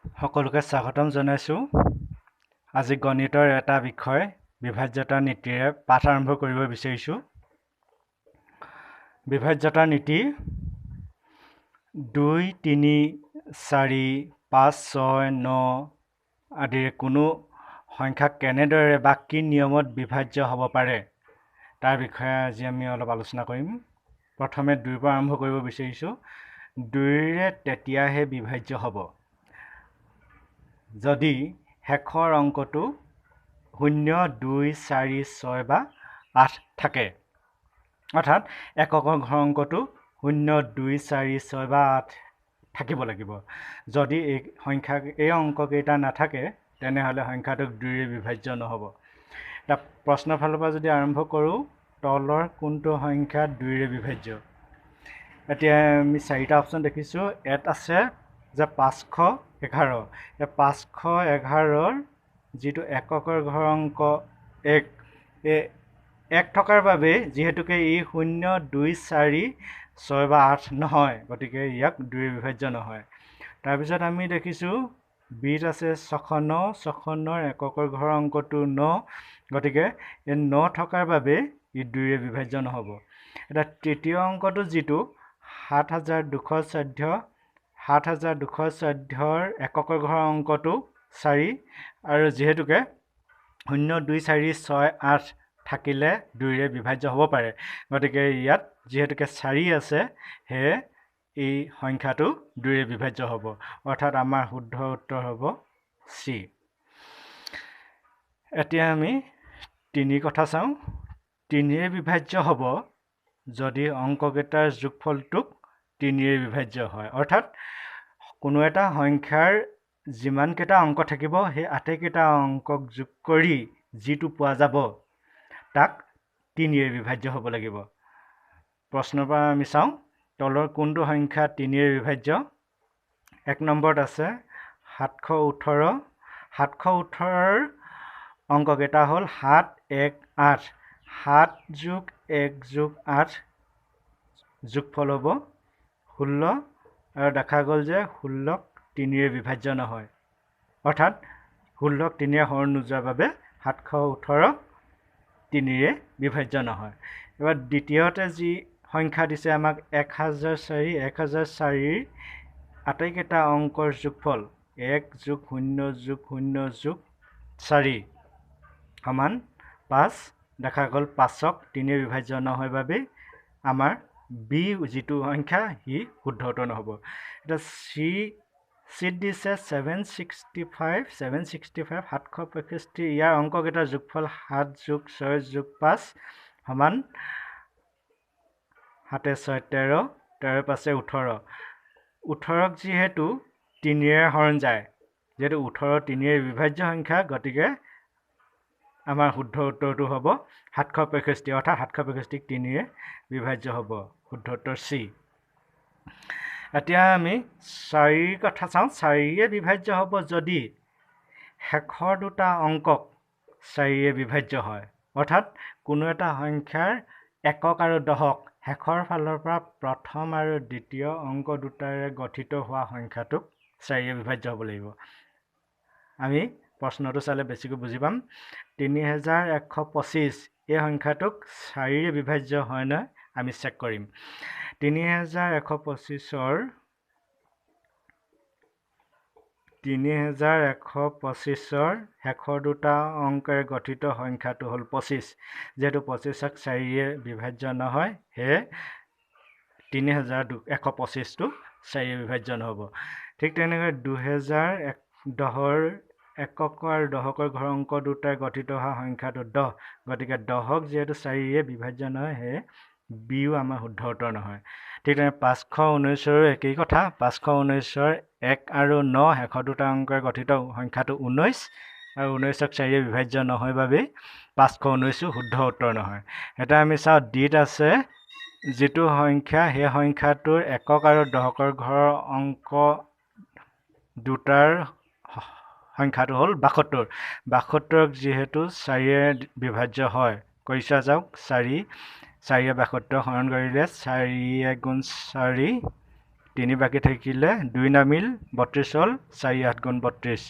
সকলোকে স্বাগতম জনাইছো। আজি গণিতৰ এটা বিষয় বিভাজ্যতাৰ নীতিৰে পাঠ আৰম্ভ কৰিব বিচাৰিছো। বিভাজ্যতাৰ নীতি 2, 3, 4, 5, 6, 9 আদিৰ কোনো সংখ্যা কেনেদৰে বা কি নিয়মত বিভাজ্য হ'ব পাৰে তাৰ বিষয়ে আজি আমি অলপ আলোচনা কৰিম। প্ৰথমে 2ৰ পৰা আৰম্ভ কৰিব বিচাৰিছো। 2ৰে তেতিয়াহে বিভাজ্য হ'ব যদি শেষৰ অংকটো 0, 2, 4, 6 বা 8 থাকে। অৰ্থাৎ এককৰ ঘৰ অংকটো 0, 2, 4, 6 বা 8 থাকিব লাগিব। যদি এই অংককেইটা নাথাকে তেনেহ'লে সংখ্যাটোক 2ৰে বিভাজ্য নহ'ব। এটা প্ৰশ্নৰ ফালৰ পৰা যদি আৰম্ভ কৰোঁ, তলৰ কোনটো সংখ্যা 2ৰে বিভাজ্য? এতিয়া আমি 4টা অপশ্যন দেখিছোঁ। ইয়াত আছে যে 511। এই 511ৰ যিটো এককৰ ঘৰ অংক 1 থকাৰ বাবে যিহেতুকে ই 0, 2, 4, 6 বা 8 নহয়, গতিকে ইয়াক 2ৰে বিভাজ্য নহয়। তাৰপিছত আমি দেখিছোঁ বিত আছে 56, 56ৰ এককৰ ঘৰ অংকটো 9, গতিকে এই 9 থকাৰ বাবে ই 2ৰে বিভাজ্য নহ'ব। এতিয়া তৃতীয় অংকটো যিটো 7214, 7214ৰ এককৰ ঘৰ অংকটো 4, আৰু যিহেতুকে 0, 2, 4, 6, 8 থাকিলে 2ৰে বিভাজ্য হ'ব পাৰে, গতিকে ইয়াত যিহেতুকে 4 আছে সেয়ে এই সংখ্যাটো 2ৰে বিভাজ্য হ'ব। অৰ্থাৎ আমাৰ শুদ্ধ উত্তৰ হ'ব চি। এতিয়া আমি 3ৰ কথা চাওঁ। 3ৰে বিভাজ্য হ'ব যদি অংককেইটাৰ যোগফলটোক 3ৰে বিভাজ্য হয়। অৰ্থাৎ কোনো এটা সংখ্যাৰ যিমানকেইটা অংক থাকিব সেই আটাইকেইটা অংকক যোগ কৰি যিটো পোৱা যাব তাক 3ৰে বিভাজ্য হ'ব লাগিব। প্ৰশ্নৰ পৰা আমি চাওঁ, তলৰ কোনটো সংখ্যা 3ৰে বিভাজ্য? 1 নম্বৰত আছে 718। 718ৰ অংককেইটা হ'ল 7, 1, 8। 7 যোগ 1 যোগ 8 যোগফল হ'ব 16, আৰু দেখা গ'ল যে 16ক 3ৰে বিভাজ্য নহয়। অৰ্থাৎ 16ক 3ৰে হৰণ নোযোৱাৰ বাবে 718ক 3ৰে বিভাজ্য নহয়। এবাৰ দ্বিতীয়তে যি সংখ্যা দিছে আমাক 1004। 1004ৰ আটাইকেইটা অংকৰ যোগফল 1 যোগ 0 যোগ 0 যোগ 4 সমান 5। দেখা গ'ল 5ক 3ৰে বিভাজ্য নহয় বাবে আমাৰ বি যিটো সংখ্যা সি শুদ্ধ উত্তৰ নহ'ব। এতিয়া চিত দিছে 765। 765 ইয়াৰ অংককেইটাৰ যোগফল 7 যোগ 6 যোগ 5 সমান 7, 6, 13, 13, 5, 18। 18ক যিহেতু 3ৰে হৰণ যায়, যিহেতু 18 3ৰে বিভাজ্য সংখ্যা, গতিকে আমাৰ শুদ্ধ উত্তৰটো হ'ব 765। অৰ্থাৎ 765ক 3ৰে বিভাজ্য হ'ব। শুদ্ধ উত্তৰ চি। এতিয়া আমি 4ৰ কথা চাওঁ। 4ৰে বিভাজ্য হ'ব যদি শেষৰ দুটা অংকক 4ৰে বিভাজ্য হয়। অৰ্থাৎ কোনো এটা সংখ্যাৰ একক আৰু দশক শেষৰ ফালৰ পৰা প্ৰথম আৰু দ্বিতীয় অংক দুটাৰে গঠিত হোৱা সংখ্যাটোক 4ৰে বিভাজ্য হ'ব লাগিব। আমি প্ৰশ্নটো চালে বেছিকৈ বুজি পাম। 3125 এই সংখ্যাটোক 4ৰে বিভাজ্য হয় নহয় আমি চেক কৰিম। 3125ৰ শেষৰ দুটা অংকেৰে গঠিত সংখ্যাটো হ'ল 25। যিহেতু 25ক 4ৰে বিভাজ্য নহয়, সেয়ে 3125টো 4ৰে বিভাজ্য নহ'ব। ঠিক তেনেকৈ 2010ৰ একক আৰু দশকৰ ঘৰ অংক দুটাৰে গঠিত হোৱা সংখ্যাটো 10। গতিকে 10ক যিহেতু 4ৰে বিভাজ্য নহয়, সেয়ে বিও আমাৰ শুদ্ধ উত্তৰ নহয়। ঠিক তেনেকৈ 519ৰো একেই কথা। 519ৰ 1 আৰু 9 শেষৰ দুটা অংকৰে গঠিত সংখ্যাটো 19, আৰু 19ক 4ৰে বিভাজ্য নহয় বাবেই 519ও শুদ্ধ উত্তৰ নহয়। এটা আমি চাওঁ, ডিত আছে যিটো সংখ্যা সেই সংখ্যাটোৰ একক আৰু দশকৰ ঘৰৰ অংক দুটাৰ সংখ্যাটো হ'ল 72। 72ক যিহেতু 4ৰে বিভাজ্য হয়, কৰি চোৱা যাওক। 4ৰে 72 হৰণ কৰিলে 4 গুণ 4 3 বাকী থাকিলে 2 নামিল 32 হ'ল 4 8 গুণ 32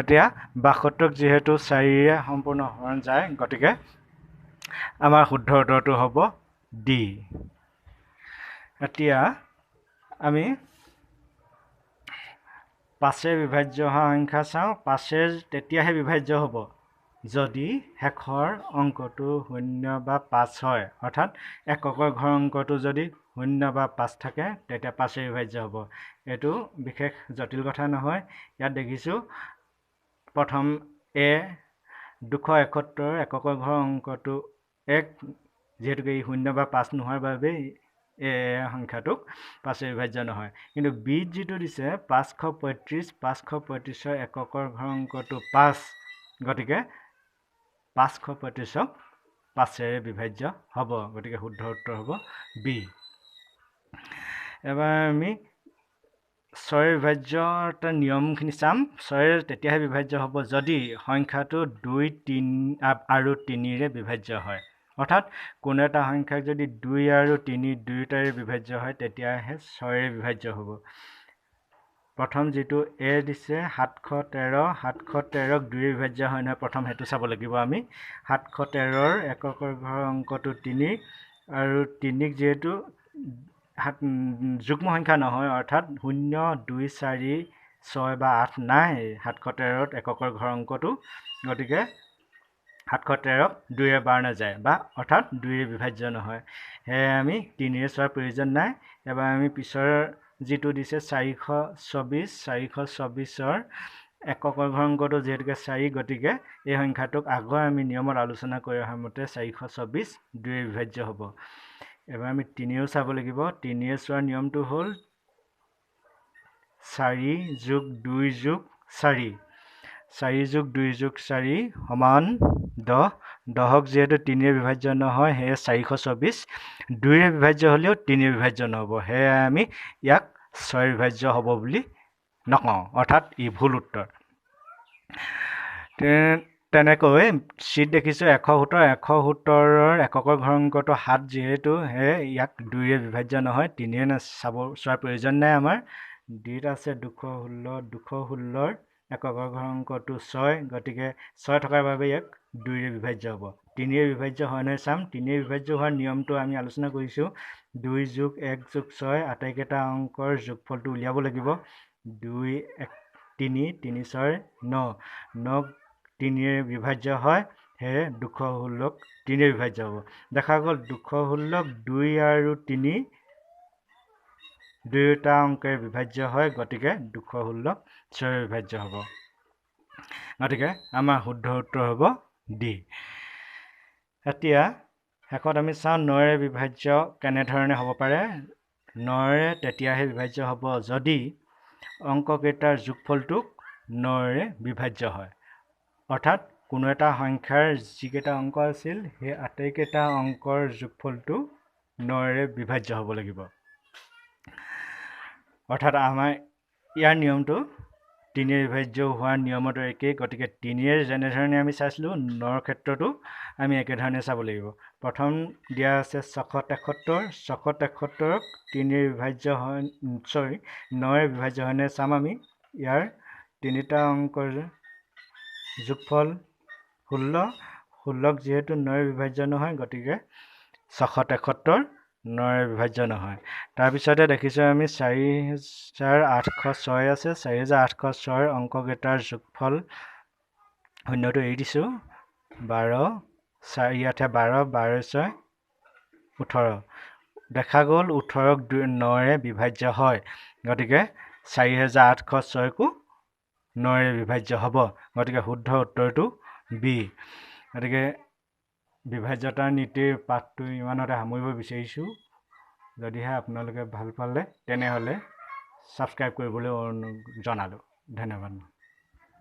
এতিয়া 62ক যিহেতু 4ৰে সম্পূৰ্ণ হৰণ যায় গতিকে আমাৰ শুদ্ধ উত্তৰটো হ'ব ডি এতিয়া আমি 5ৰে বিভাজ্য হোৱা সংখ্যা চাওঁ 5ৰে তেতিয়াহে বিভাজ্য হ'ব যদি শেষৰ অংকটো 0 বা 5 হয় অৰ্থাৎ এককৰ ঘৰ অংকটো যদি 0 বা 5 থাকে তেতিয়া 5ৰে বিভাজ্য হ'ব এইটো বিশেষ জটিল কথা নহয় ইয়াত দেখিছোঁ প্ৰথম এ 271 এককৰ ঘৰ অংকটো 1 যেহেতু এই 0 বা 5 নোহোৱাৰ বাবে এই সংখ্যাটোক 5ৰে বিভাজ্য নহয় কিন্তু বি যিটো দিছে 535 এককৰ ঘৰ অংকটো 5 গতিকে 535ক 5ৰে বিভাজ্য হ'ব গতিকে শুদ্ধ উত্তৰ হ'ব বি এবাৰ আমি 6ৰ বিভাজ্যৰ নিয়মখিনি চাম 6ৰ তেতিয়াহে বিভাজ্য হ'ব যদি সংখ্যাটো 2 3 আৰু 3ৰে বিভাজ্য হয় অৰ্থাৎ কোনো এটা সংখ্যাক যদি 2 আৰু 3 দুয়োটাৰে বিভাজ্য হয় তেতিয়াহে 6ৰে বিভাজ্য হ'ব প্ৰথম যেটো এ দিছে 713ক 2ৰে বিভাজ্য হয় নহয় প্ৰথম হেতু চাব লাগিব আমি 713ৰ এককৰ ঘৰ অংকটো 3 আৰু 3ক যেহেতু যুগ্ম সংখ্যা নহয় অৰ্থাৎ 0 2 4 6 বা 8 নাই 713ত এককৰ ঘৰ অংকটো গতিকে 713ক 2ৰে বাৰ নাযায় বা অৰ্থাৎ 2ৰে বিভাজ্য নহয় হে আমি 3ৰে চোৱাৰ প্ৰয়োজন নাই এবাৰ আমি পিছৰ যেটো দিছে 424ৰ এককৰ ঘৰ অংকটো যেহেতুকে 4 গতিকে এই সংখ্যাটোক আগৰ আমি নিয়মত আলোচনা কৰি অহাৰ মতে 424 2ৰে বিভাজ্য হ'ব এবাৰ আমি 3ও চাব লাগিব 3ৰে চোৱাৰ নিয়মটো হ'ল 4 + 2 + 4 4 + 2 + 4 সমান 10 10ক যেহেতু 3ৰে বিভাজ্য নহয় সেয়ে 424 2ৰে বিভাজ্য হ'লেও 3ৰে বিভাজ্য নহ'ব সেয়ে আমি ইয়াক 6ৰে বিভাজ্য হ'ব বুলি নকওঁ অৰ্থাৎ ই ভুল উত্তৰ তেনেকৈ চিট দেখিছোঁ 170ৰ এককৰ ঘৰ অংকটো 7 যেহেতু হে ইয়াক 2ৰে বিভাজ্য নহয় 3ৰে চোৱাৰ প্ৰয়োজন নাই আমাৰ ডিত আছে 216ৰ এককৰ ঘৰ অংকটো 6 গতিকে 6 থকাৰ বাবে ইয়াক 2ৰে বিভাজ্য হ'ব 3ৰে বিভাজ্য হয় নহয় চাম 3ৰে বিভাজ্য হোৱাৰ নিয়মটো আমি আলোচনা কৰিছোঁ 2 + 1 + 6 আটাইকেইটা অংকৰ যোগফলটো উলিয়াব লাগিব 2 1 3 3 6 9 9 3ৰে বিভাজ্য হয় সেয়ে 216ক 3ৰে বিভাজ্য হ'ব দেখা গ'ল 216ক 2 আৰু 3 দুয়োটা অংকেৰে বিভাজ্য হয় গতিকে 216ক 6ৰে বিভাজ্য হ'ব গতিকে আমাৰ শুদ্ধ উত্তৰ হ'ব ডি এতিয়া শেষত আমি চাওঁ 9ৰে বিভাজ্য কেনেধৰণে হ'ব পাৰে 9ৰে তেতিয়াহে বিভাজ্য হ'ব যদি অংককেইটাৰ যোগফলটোক 9ৰে বিভাজ্য হয় অৰ্থাৎ কোনো এটা সংখ্যাৰ যিকেইটা অংক আছিল সেই আটাইকেইটা অংকৰ যোগফলটো 9ৰে বিভাজ্য হ'ব লাগিব অৰ্থাৎ আমাৰ ইয়াৰ নিয়মটো 3ৰে বিভাজ্য হোৱাৰ নিয়মতো একেই গতিকে 3ৰে যেনেধৰণে আমি চাইছিলোঁ 9ৰ ক্ষেত্ৰতো আমি একেধৰণে চাব লাগিব প্ৰথম দিয়া আছে 673ক 3ৰে বিভাজ্য হয় 9ৰে বিভাজ্য হয়নে চাম আমি ইয়াৰ তিনিটা অংকৰ যোগফল 16ক যেহেতু 9ৰে বিভাজ্য নহয় গতিকে 673 9ৰে বিভাজ্য নহয় তাৰপিছতে দেখিছোঁ আমি 4806 আছে 4806ৰ অংককেইটাৰ যোগফল শূন্যটো এৰি দিছোঁ 12 4 ইয়াতে 12 12 6 18 দেখা গ'ল 18ক 9ৰে বিভাজ্য হয় গতিকে 4806কো 9ৰে বিভাজ্য হ'ব গতিকে শুদ্ধ উত্তৰটো বি গতিকে বিভাজ্যতাৰ নীতিৰ পাঠটো ইমানতে সামৰিব বিচাৰিছোঁ যদিহে আপোনালোকে ভাল পালে তেনেহ'লে ছাবস্ক্ৰাইব কৰিবলৈ জনালোঁ ধন্যবাদ